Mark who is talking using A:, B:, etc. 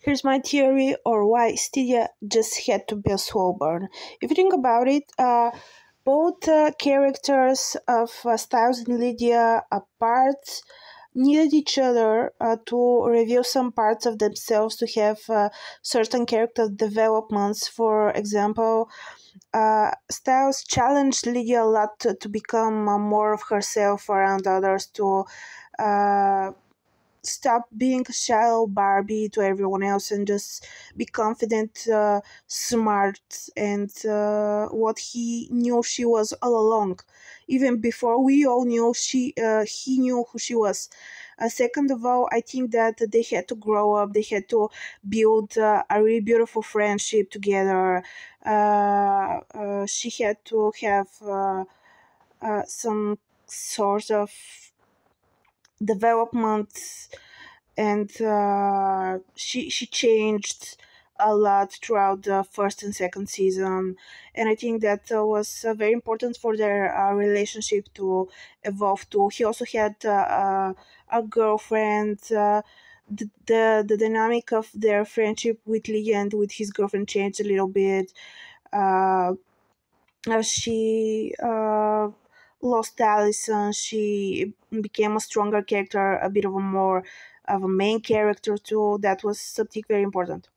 A: Here's my theory or why Stygia just had to be a slow burn. If you think about it, both characters of Styles and Lydia apart needed each other to reveal some parts of themselves to have certain character developments. For example, Styles challenged Lydia a lot to become more of herself around others, to uh, stop being a shallow Barbie to everyone else and just be confident, smart, and what he knew she was all along. Even before we all knew he knew who she was. Second of all, I think that they had to grow up. They had to build a really beautiful friendship together. She had to have some sort of development, and she changed a lot throughout the first and second season, and I think that was very important for their relationship to evolve too. He also had a girlfriend. The dynamic of their friendship with Lee and with his girlfriend changed a little bit. uh, she lost Allison. She became a stronger character, a bit of a more of a main character too. That was something very important.